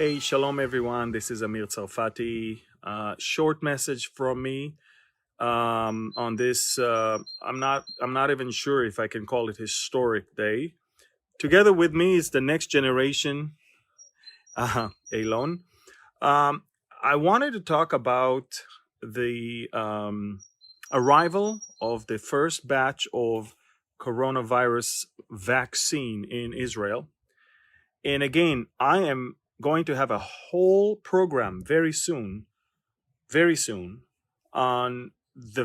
Hey, shalom everyone. This is Amir Tsarfati. Short message from me on this. I'm not even sure if I can call it historic day. Together with me is the next generation, Elon. I wanted to talk about the arrival of the first batch of coronavirus vaccine in Israel. And again, I am going to have a whole program very soon on the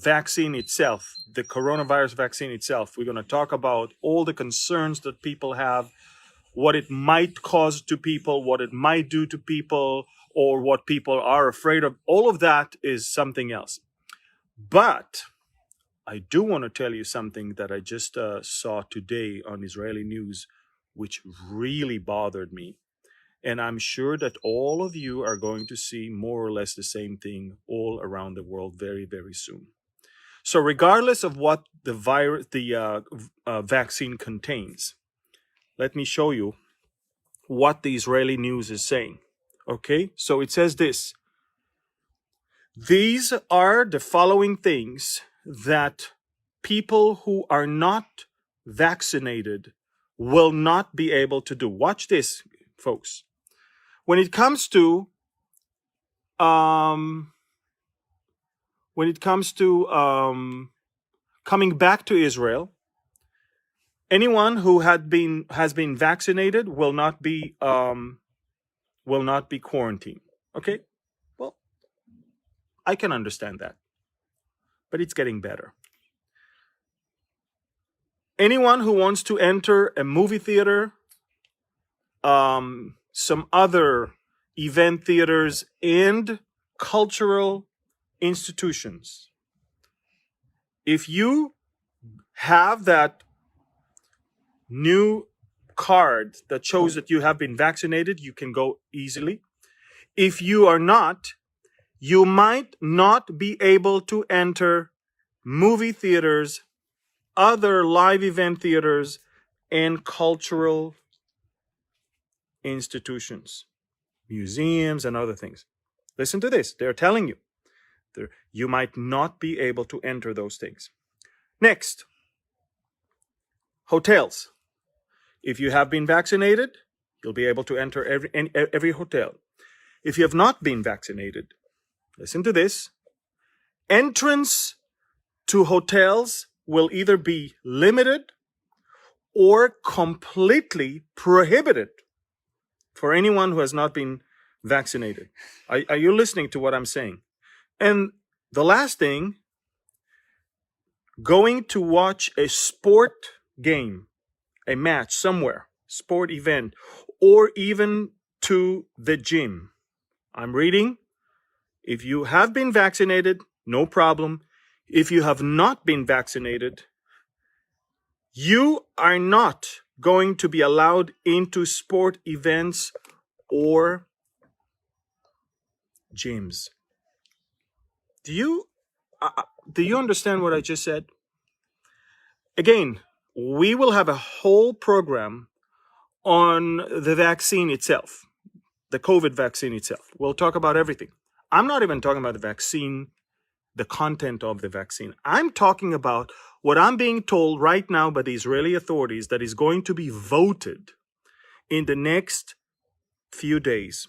vaccine itself, the coronavirus vaccine itself. We're going to talk about all the concerns that people have, what it might cause to people, what it might do to people, or what people are afraid of. All of that is something else. But I do want to tell you something that I just saw today on Israeli news, which really bothered me. And I'm sure that all of you are going to see more or less the same thing all around the world very, very soon. So regardless of what the vaccine contains, let me show you what the Israeli news is saying. Okay, so it says this. These are the following things that people who are not vaccinated will not be able to do. Watch this, folks. When it comes to coming back to Israel, anyone who has been vaccinated will not be quarantined. Okay, well, I can understand that, but it's getting better. Anyone who wants to enter a movie theater, some other event theaters, and cultural institutions, if you have that new card that shows that you have been vaccinated, you can go easily. If you are not, you might not be able to enter movie theaters, other live event theaters, and cultural institutions, museums, and other things. Listen to this. They're telling you you might not be able to enter those things. Next, hotels. If you have been vaccinated, you'll be able to enter every hotel. If you have not been vaccinated, listen to this. Entrance to hotels will either be limited or completely prohibited for anyone who has not been vaccinated. Are you listening to what I'm saying? And the last thing, going to watch a sport game, a match somewhere, sport event, or even to the gym. I'm reading. If you have been vaccinated, no problem. If you have not been vaccinated, you are not going to be allowed into sport events or gyms. Do you understand what I just said? Again, we will have a whole program on the vaccine itself, the COVID vaccine itself. We'll talk about everything. I'm not even talking about the vaccine, the content of the vaccine. I'm talking about what I'm being told right now by the Israeli authorities that is going to be voted in the next few days.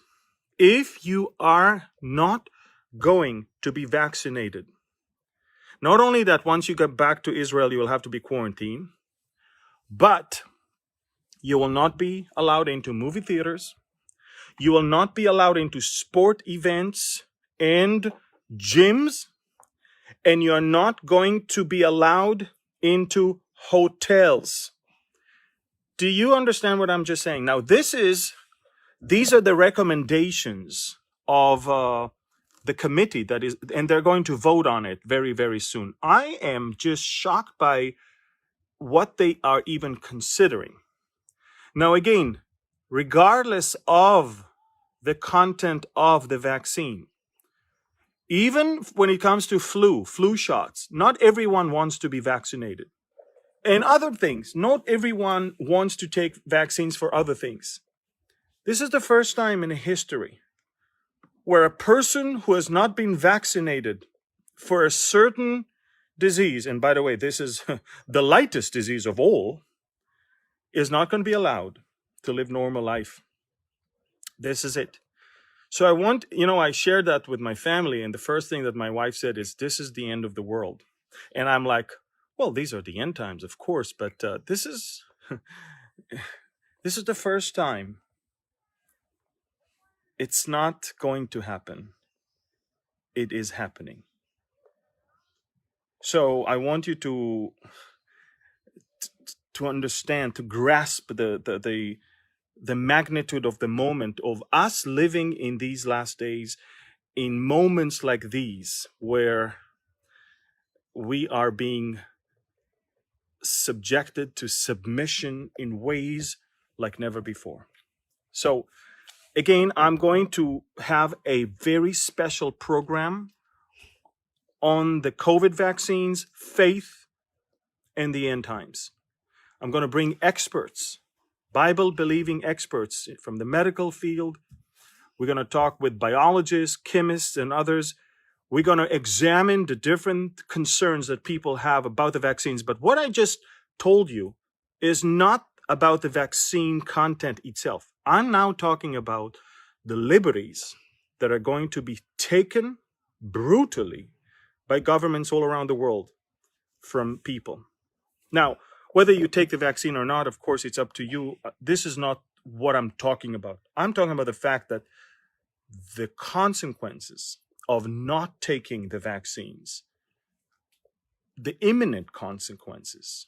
If you are not going to be vaccinated, not only that once you get back to Israel, you will have to be quarantined, but you will not be allowed into movie theaters. You will not be allowed into sport events and gyms. And you're not going to be allowed into hotels. Do you understand what I'm just saying? Now, these are the recommendations of the committee that is, and they're going to vote on it very, very soon. I am just shocked by what they are even considering. Now, again, regardless of the content of the vaccine, even when it comes to flu shots, not everyone wants to be vaccinated. And other things, not everyone wants to take vaccines for other things. This is the first time in history where a person who has not been vaccinated for a certain disease, and by the way, this is the lightest disease of all, is not going to be allowed to live normal life. This is it. So I shared that with my family, and the first thing that my wife said is, this is the end of the world. And I'm like, well, these are the end times, of course, but this is this is the first time. It's not going to happen. It is happening. So I want you to understand, to grasp the magnitude of the moment of us living in these last days, in moments like these, where we are being subjected to submission in ways like never before. So again, I'm going to have a very special program on the COVID vaccines, faith, and the end times. I'm going to bring experts, Bible-believing experts from the medical field. We're going to talk with biologists, chemists, and others. We're going to examine the different concerns that people have about the vaccines. But what I just told you is not about the vaccine content itself. I'm now talking about the liberties that are going to be taken brutally by governments all around the world from people. Now, whether you take the vaccine or not, of course, it's up to you. This is not what I'm talking about. I'm talking about the fact that the consequences of not taking the vaccines, the imminent consequences,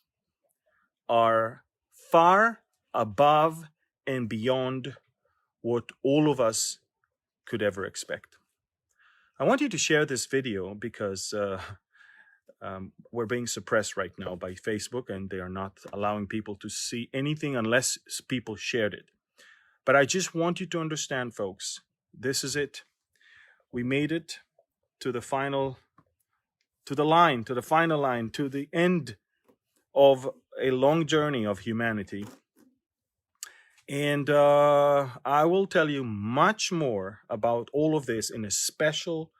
are far above and beyond what all of us could ever expect. I want you to share this video because we're being suppressed right now by Facebook, and they are not allowing people to see anything unless people shared it. But I just want you to understand, folks, this is it. We made it to the final, to the final line, to the end of a long journey of humanity. And I will tell you much more about all of this in a special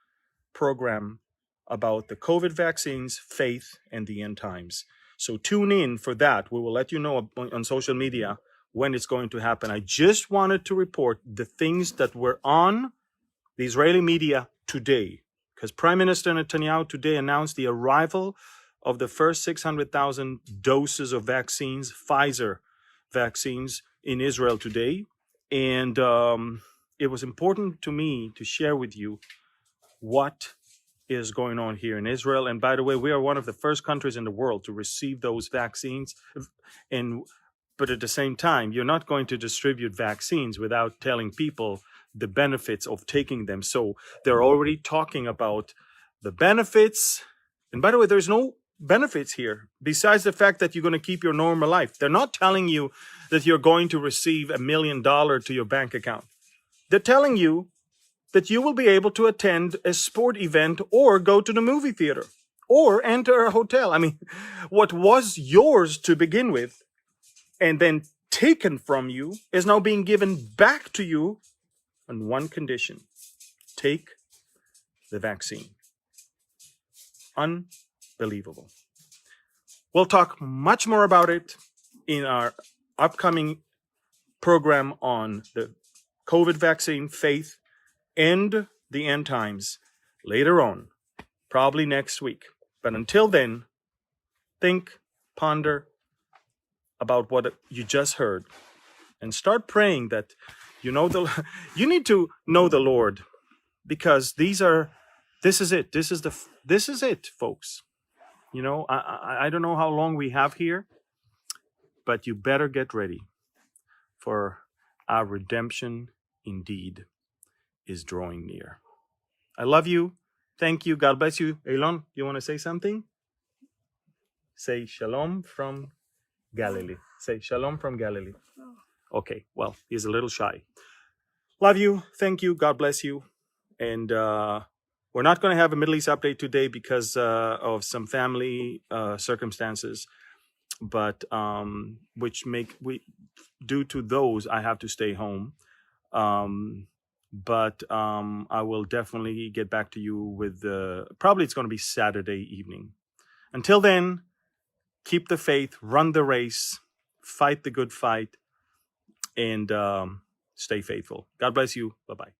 program about the COVID vaccines, faith, and the end times. So tune in for that. We will let you know on social media when it's going to happen. I just wanted to report the things that were on the Israeli media today, because Prime Minister Netanyahu today announced the arrival of the first 600,000 doses of vaccines, Pfizer vaccines, in Israel today. And it was important to me to share with you what is going on here in Israel. And by the way, we are one of the first countries in the world to receive those vaccines. But at the same time, you're not going to distribute vaccines without telling people the benefits of taking them. So they're already talking about the benefits. And by the way, there's no benefits here besides the fact that you're going to keep your normal life. They're not telling you that you're going to receive $1 million to your bank account. They're telling you that you will be able to attend a sport event or go to the movie theater or enter a hotel. I mean, what was yours to begin with and then taken from you is now being given back to you on one condition: take the vaccine. Unbelievable. We'll talk much more about it in our upcoming program on the COVID vaccine, faith, and the end times later on, probably next week. But until then, think, ponder about what you just heard, and start praying that you need to know the Lord, because this is it. This is it, folks. I don't know how long we have here, but you better get ready, for our redemption indeed is drawing near. I love you. Thank you. God bless you. Elon, you want to say something? Say shalom from Galilee. Say shalom from Galilee. Okay, well, he's a little shy. Love you. Thank you. God bless you. And we're not going to have a Middle East update today because of some family circumstances, but due to those, I have to stay home. But I will definitely get back to you with probably it's going to be Saturday evening. Until then, keep the faith, run the race, fight the good fight, and stay faithful. God bless you. Bye-bye.